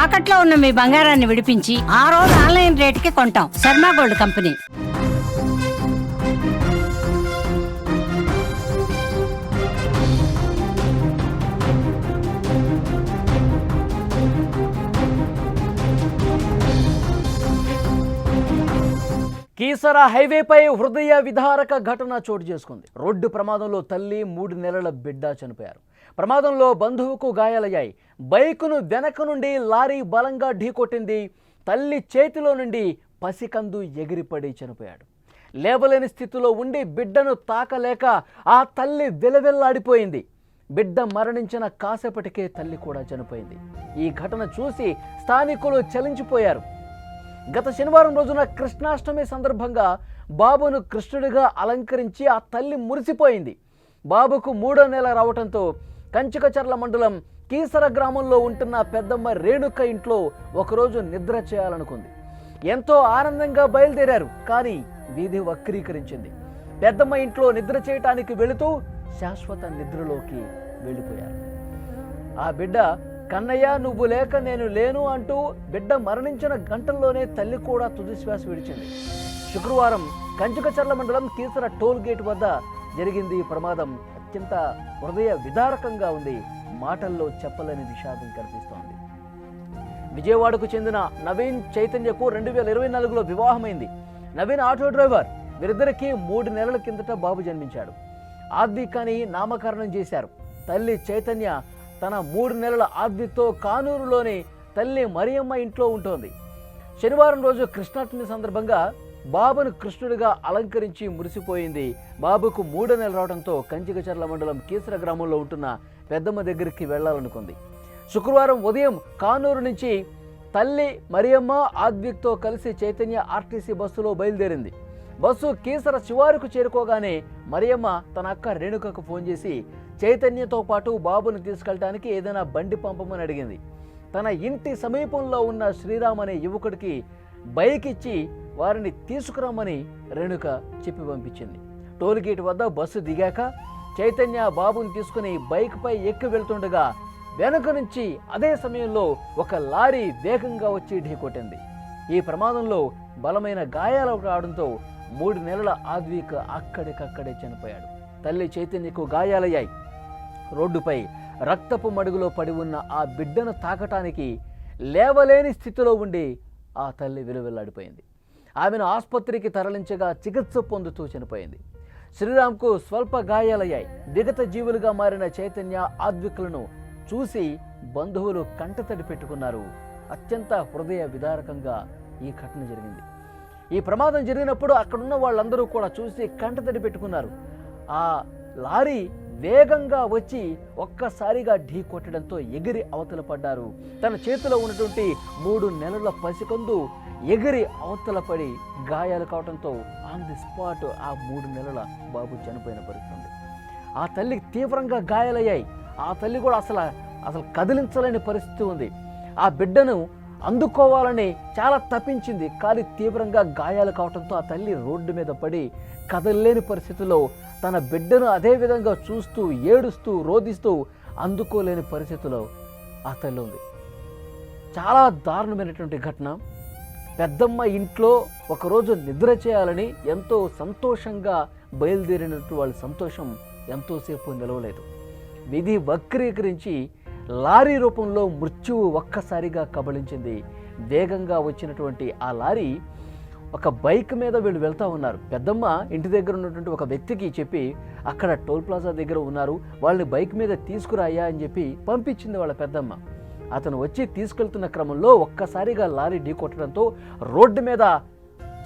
తాకట్లో ఉన్న మీ బంగారాన్ని విడిపించి ఆ రోజు ఆన్లైన్ రేటుకి కొంటాం. Sharma gold company. కీసర హైవేపై హృదయ విదారక ఘటన చోటు చేసుకుంది. రోడ్డు ప్రమాదంలో తల్లి 3 నెలల బిడ్డ చనిపోయారు. ప్రమాదంలో బంధువుకు గాయాలయ్యాయి. బైకును వెనక నుండి లారీ బలంగా ఢీకొట్టింది. తల్లి చేతిలో నుండి పసికందు ఎగిరిపడి చనిపోయాడు. లేవలేని స్థితిలో ఉండి బిడ్డను తాకలేక ఆ తల్లి వెలవెల్లాడిపోయింది. బిడ్డ మరణించిన కాసేపటికే తల్లి కూడా చనిపోయింది. ఈ ఘటన చూసి స్థానికులు చలించిపోయారు. గత శనివారం రోజున కృష్ణాష్టమి సందర్భంగా బాబును కృష్ణుడిగా అలంకరించి ఆ తల్లి మురిసిపోయింది. బాబుకు 3వ నెల రావడంతో కంచికచర్ల మండలం కీసర గ్రామంలో ఉంటున్న పెద్దమ్మ రేణుక ఇంట్లో ఒకరోజు నిద్ర చేయాలనుకుంది. ఎంతో ఆనందంగా బయలుదేరారు. కానీ వీధి వక్రీకరించింది. పెద్దమ్మ ఇంట్లో నిద్ర చేయటానికి వెళుతూ శాశ్వత నిద్రలోకి వెళ్ళిపోయారు. ఆ బిడ్డ కన్నయ్య నువ్వు లేక నేను లేను అంటూ బిడ్డ మరణించిన గంటల్లోనే తల్లి కూడా తుది శ్వాస విడిచింది. శుక్రవారం కంచికచర్ల మండలం కీసర టోల్ గేట్ వద్ద జరిగింది ఈ ప్రమాదం. అత్యంత హృదయ విదారకంగా ఉంది. మాటల్లో చెప్పలేని విషాదం కనిపిస్తోంది. విజయవాడకు చెందిన నవీన్ చైతన్యకు 2024లో వివాహమైంది. Naveen auto driver. వీరిద్దరికీ 3 నెలల కిందట బాబు జన్మించాడు. ఆద్వికని నామకరణం చేశారు. తల్లి చైతన్య తన 3 నెలల ఆద్విక్తో కానూరులోని తల్లి మరియమ్మ ఇంట్లో ఉంటోంది. శనివారం రోజు కృష్ణాష్టమి సందర్భంగా బాబును కృష్ణుడిగా అలంకరించి మురిసిపోయింది. బాబుకు 3వ నెల రావడంతో కంచికచర్ల మండలం కీసర గ్రామంలో ఉంటున్న పెద్దమ్మ దగ్గరికి వెళ్లాలనుకుంది. శుక్రవారం ఉదయం కానూరు నుంచి తల్లి మరియమ్మ ఆద్విక్తో కలిసి చైతన్య ఆర్టీసీ బస్సులో బయలుదేరింది. బస్సు కీసర శివారుకు చేరుకోగానే మరియమ్మ తన అక్క రేణుకకు ఫోన్ చేసి చైతన్యతో పాటు బాబును తీసుకెళ్ళటానికి ఏదైనా బండి పంపమని అడిగింది. తన ఇంటి సమీపంలో ఉన్న శ్రీరామ్ అనే యువకుడికి బైక్ ఇచ్చి వారిని తీసుకురమ్మని రేణుక చెప్పి పంపించింది. టోల్గేట్ వద్ద బస్సు దిగాక చైతన్య బాబుని తీసుకుని బైక్ పై ఎక్కి వెళ్తుండగా వెనుక నుంచి అదే సమయంలో ఒక లారీ వేగంగా వచ్చి ఢీకొట్టింది. ఈ ప్రమాదంలో బలమైన గాయాలు రావడంతో 3 నెలల ఆద్విక్ అక్కడికక్కడే చనిపోయాడు. తల్లి చైతన్యకు గాయాలయ్యాయి. రోడ్డుపై రక్తపు మడుగులో పడి ఉన్న ఆ బిడ్డను తాకటానికి లేవలేని స్థితిలో ఉండి ఆ తల్లి విలువెల్లాడిపోయింది. ఆమెను ఆసుపత్రికి తరలించగా చికిత్స పొందుతూ చనిపోయింది. శ్రీరామ్కు స్వల్ప గాయాలయ్యాయి. విగత జీవులుగా మారిన చైతన్య ఆద్వికులను చూసి బంధువులు కంటతడి పెట్టుకున్నారు. అత్యంత హృదయ విదారకంగా ఈ ఘటన జరిగింది. ఈ ప్రమాదం జరిగినప్పుడు అక్కడున్న వాళ్ళందరూ కూడా చూసి కంటతడి పెట్టుకున్నారు. ఆ లారీ వేగంగా వచ్చి ఒక్కసారిగా ఢీ కొట్టడంతో ఎగిరి అవతల పడ్డారు. తన చేతిలో ఉన్నటువంటి 3 నెలల పసికందు ఎగిరి అవతల పడి గాయాలు కావడంతో ఆన్ ది స్పాట్ ఆ 3 నెలల బాబు చనిపోయిన పరిస్థితి. ఆ తల్లికి తీవ్రంగా గాయాలయ్యాయి. ఆ తల్లి కూడా అసలు కదిలించలేని పరిస్థితి ఉంది. ఆ బిడ్డను అందుకోవాలని చాలా తప్పించింది. కానీ తీవ్రంగా గాయాలు కావడంతో ఆ తల్లి రోడ్డు మీద పడి కదలలేని పరిస్థితిలో తన బిడ్డను అదే విధంగా చూస్తూ ఏడుస్తూ రోధిస్తూ అందుకోలేని పరిస్థితిలో ఆ తల్లి ఉంది. చాలా దారుణమైనటువంటి ఘటన. పెద్దమ్మ ఇంట్లో ఒకరోజు నిద్ర చేయాలని ఎంతో సంతోషంగా బయలుదేరినట్టు వాళ్ళ సంతోషం ఎంతోసేపు నిలవలేదు. విధి వక్రీకరించి లారీ రూపంలో మృత్యువు ఒక్కసారిగా కబళించింది. వేగంగా వచ్చినటువంటి ఆ లారీ ఒక బైక్ మీద వీళ్ళు వెళ్తూ ఉన్నారు. పెద్దమ్మ ఇంటి దగ్గర ఉన్నటువంటి ఒక వ్యక్తికి చెప్పి అక్కడ టోల్ ప్లాజా దగ్గర ఉన్నారు, వాళ్ళని బైక్ మీద తీసుకురాయా అని చెప్పి పంపించింది వాళ్ళ పెద్దమ్మ. అతను వచ్చి తీసుకెళ్తున్న క్రమంలో ఒక్కసారిగా లారీ ఢీ కొట్టడంతో రోడ్డు మీద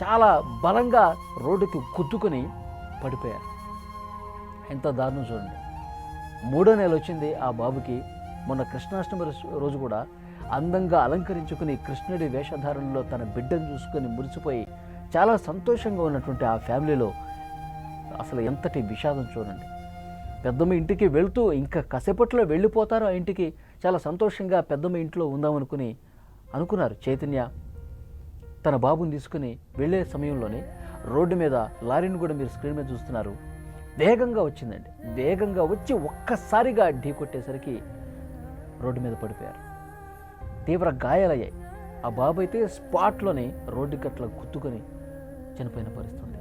చాలా బలంగా రోడ్డుకి గుద్దుకుని పడిపోయారు. ఎంత దారుణం చూడండి. 3వ నెల వచ్చింది ఆ బాబుకి. మొన్న కృష్ణాష్టమి రోజు కూడా అందంగా అలంకరించుకుని కృష్ణుడి వేషధారణలో తన బిడ్డను చూసుకొని మురిసిపోయి చాలా సంతోషంగా ఉన్నటువంటి ఆ ఫ్యామిలీలో అసలు ఎంతటి విషాదం చూడండి. పెద్దమ్మ ఇంటికి వెళ్తూ ఇంకా కాసేపట్లో వెళ్ళిపోతారు ఆ ఇంటికి. చాలా సంతోషంగా పెద్దమ్మ ఇంట్లో అనుకున్నారు. చైతన్య తన బాబుని తీసుకుని వెళ్ళే సమయంలోనే రోడ్డు మీద లారీని కూడా మీరు స్క్రీన్ మీద చూస్తున్నారు, వేగంగా వచ్చిందండి. వేగంగా వచ్చి ఒక్కసారిగా ఢీ కొట్టేసరికి రోడ్డు మీద పడిపోయారు. తీవ్ర గాయాలయ్యాయి. ఆ బాబు అయితే స్పాట్లోనే రోడ్డుకి అట్లా గుద్దుకొని చనిపోయిన పరిస్థితి ఉంది.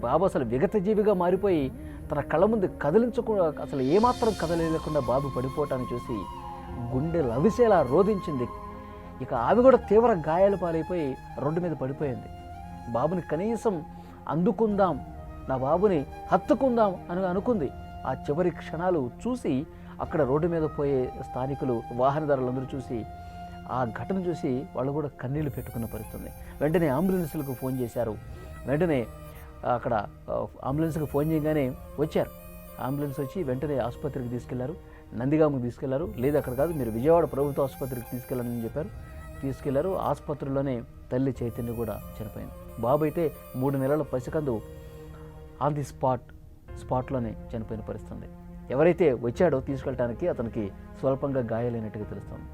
బాబు అసలు విగత జీవిగా మారిపోయి తన కళ్ళ ముందు కదిలించకుండా, అసలు ఏమాత్రం కదలేకుండా బాబు పడిపోవటాన్ని చూసి గుండె లవిసేలా రోధించింది. ఇక ఆమె కూడా తీవ్ర గాయాలు పాలైపోయి రోడ్డు మీద పడిపోయింది. బాబుని కనీసం అందుకుందాం, నా బాబుని హత్తుకుందాం అని అనుకుంది. ఆ చివరి క్షణాలు చూసి అక్కడ రోడ్డు మీద పోయే స్థానికులు, వాహనదారులందరూ చూసి ఆ ఘటన చూసి వాళ్ళు కూడా కన్నీళ్లు పెట్టుకున్న పరిస్థితుంది. వెంటనే అంబులెన్స్లకు ఫోన్ చేశారు. వెంటనే అక్కడ అంబులెన్స్కి ఫోన్ చేయగానే వచ్చారు. అంబులెన్స్ వచ్చి వెంటనే ఆసుపత్రికి తీసుకెళ్లారు. నందిగామకు తీసుకెళ్లారు. లేదు అక్కడ కాదు, మీరు విజయవాడ ప్రభుత్వ ఆసుపత్రికి తీసుకెళ్ళాలని చెప్పారు. తీసుకెళ్లారు. ఆసుపత్రిలోనే తల్లి చైతన్య కూడా చనిపోయింది. బాబు అయితే 3 నెలల పసికందు ఆన్ ది స్పాట్లోనే చనిపోయిన పరిస్థితుంది. ఎవరైతే వచ్చాడో తీసుకెళ్ళటానికి అతనికి స్వల్పంగా గాయాలైనట్టుగా తెలుస్తుంది.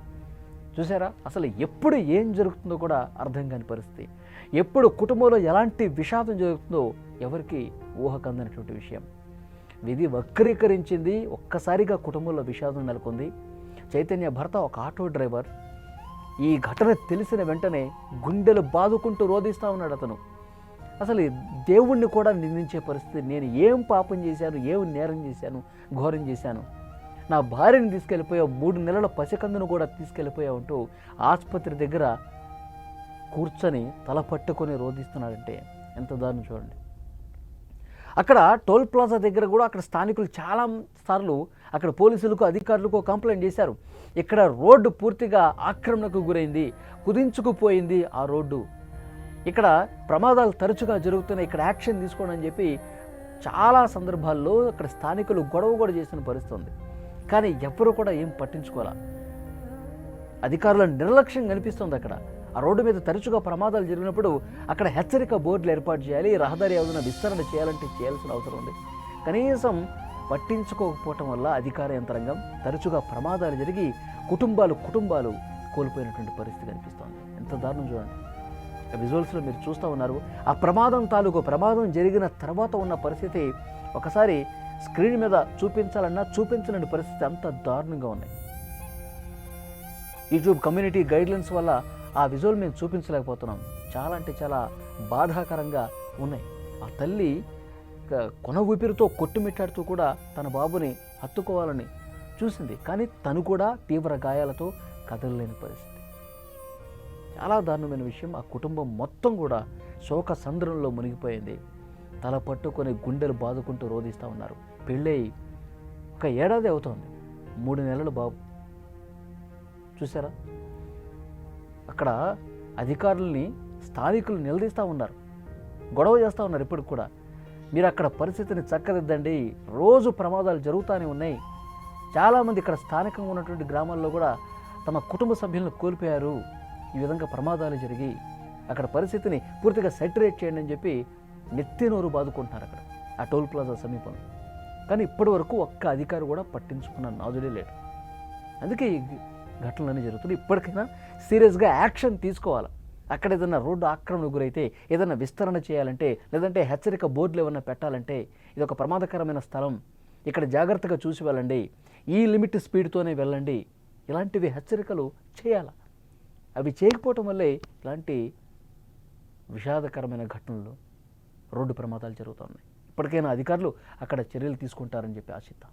చూసారా, అసలు ఎప్పుడు ఏం జరుగుతుందో కూడా అర్థం కాని పరిస్థితి. ఎప్పుడు కుటుంబంలో ఎలాంటి విషాదం జరుగుతుందో ఎవరికి ఊహకందనటువంటి విషయం. విధి వక్రీకరించింది. ఒక్కసారిగా కుటుంబంలో విషాదం నెలకొంది. చైతన్య భర్త ఒక ఆటో డ్రైవర్. ఈ ఘటన తెలిసిన వెంటనే గుండెలు బాదుకుంటూ రోధిస్తూ ఉన్నాడు అతను. అసలు దేవుణ్ణి కూడా నిందించే పరిస్థితి. నేను ఏం పాపం చేశాను, ఏం నేరం చేశాను, ఘోరం చేశాను, నా భార్యని తీసుకెళ్ళిపోయావు, 3 నెలల పసికందును కూడా తీసుకెళ్ళిపోయావు అంటూ ఆసుపత్రి దగ్గర కూర్చొని తల పట్టుకొని రోధిస్తున్నాడంటే ఎంత దారుణం చూడండి. అక్కడ టోల్ ప్లాజా దగ్గర కూడా అక్కడ స్థానికులు చాలా సార్లు అక్కడ పోలీసులకు, అధికారులకు కంప్లైంట్ చేశారు. ఇక్కడ రోడ్డు పూర్తిగా ఆక్రమణకు గురైంది, కుదించుకుపోయింది ఆ రోడ్డు, ఇక్కడ ప్రమాదాలు తరచుగా జరుగుతున్నాయి, ఇక్కడ యాక్షన్ తీసుకోండి అని చెప్పి చాలా సందర్భాల్లో అక్కడ స్థానికులు గొడవ కూడా చేసిన పరిస్థితి ఉంది. కానీ ఎవ్వరూ కూడా ఏం పట్టించుకోవాలా. అధికారుల నిర్లక్ష్యం కనిపిస్తుంది. అక్కడ ఆ రోడ్డు మీద తరచుగా ప్రమాదాలు జరిగినప్పుడు అక్కడ హెచ్చరిక బోర్డులు ఏర్పాటు చేయాలి, రహదారి ఏదైనా విస్తరణ చేయాలంటే చేయాల్సిన అవసరం ఉంది. కనీసం పట్టించుకోకపోవటం వల్ల అధికార యంత్రాంగం తరచుగా ప్రమాదాలు జరిగి కుటుంబాలు కోల్పోయినటువంటి పరిస్థితి కనిపిస్తోంది. ఎంత దారుణం చూడండి. విజువల్స్లో మీరు చూస్తూ ఉన్నారు. ఆ ప్రమాదం జరిగిన తర్వాత ఉన్న పరిస్థితి ఒకసారి స్క్రీన్ మీద చూపించాలన్నా చూపించలేని పరిస్థితి, అంత దారుణంగా ఉన్నాయి. యూట్యూబ్ కమ్యూనిటీ గైడ్లైన్స్ వల్ల ఆ విజువల్ మేము చూపించలేకపోతున్నాం. చాలా అంటే చాలా బాధాకరంగా ఉన్నాయి. ఆ తల్లి కొన ఊపిరితో కొట్టుమిట్టాడుతూ కూడా తన బాబుని హత్తుకోవాలని చూసింది. కానీ తను కూడా తీవ్ర గాయాలతో కదలలేని పరిస్థితి. చాలా దారుణమైన విషయం. ఆ కుటుంబం మొత్తం కూడా శోక సంద్రంలో మునిగిపోయింది. తల పట్టుకొని గుండెలు బాదుకుంటూ రోధిస్తూ ఉన్నారు. పెళ్ళై 1 ఏడాది అవుతోంది. 3 నెలల బాబు. చూసారా, అక్కడ అధికారుల్ని స్థానికులు నిలదీస్తూ ఉన్నారు, గొడవ చేస్తూ ఉన్నారు. ఇప్పటికి కూడా మీరు అక్కడ పరిస్థితిని చక్కదిద్దండి, రోజు ప్రమాదాలు జరుగుతూనే ఉన్నాయి. చాలామంది ఇక్కడ స్థానికంగా ఉన్నటువంటి గ్రామాల్లో కూడా తమ కుటుంబ సభ్యులను కోల్పోయారు. ఈ విధంగా ప్రమాదాలు జరిగి అక్కడ పరిస్థితిని పూర్తిగా సెటరేట్ చేయండి అని చెప్పి నెత్తినోరు బాదుకుంటున్నారు అక్కడ ఆ టోల్ ప్లాజా సమీపంలో. కానీ ఇప్పటి వరకు ఒక్క అధికారి కూడా పట్టించుకున్న నాదుడే లేడు. అందుకే ఈ ఘటనలన్నీ జరుగుతున్నాయి. ఇప్పటికైనా సీరియస్గా యాక్షన్ తీసుకోవాలి. అక్కడ ఏదైనా రోడ్డు ఆక్రమణకు గురైతే, ఏదైనా విస్తరణ చేయాలంటే, లేదంటే హెచ్చరిక బోర్డులు ఏమన్నా పెట్టాలంటే, ఇది ఒక ప్రమాదకరమైన స్థలం, ఇక్కడ జాగ్రత్తగా చూసి వెళ్ళండి, ఈ లిమిట్ స్పీడ్తోనే వెళ్ళండి, ఇలాంటివి హెచ్చరికలు చేయాలి. అవి చేయకపోవటం వల్లే ఇలాంటి విషాదకరమైన ఘటనలు, రోడ్డు ప్రమాదాలు జరుగుతున్నాయి. ఇప్పటికైనా అధికారులు అక్కడ చర్యలు తీసుకుంటారని చెప్పి ఆశిద్దాం.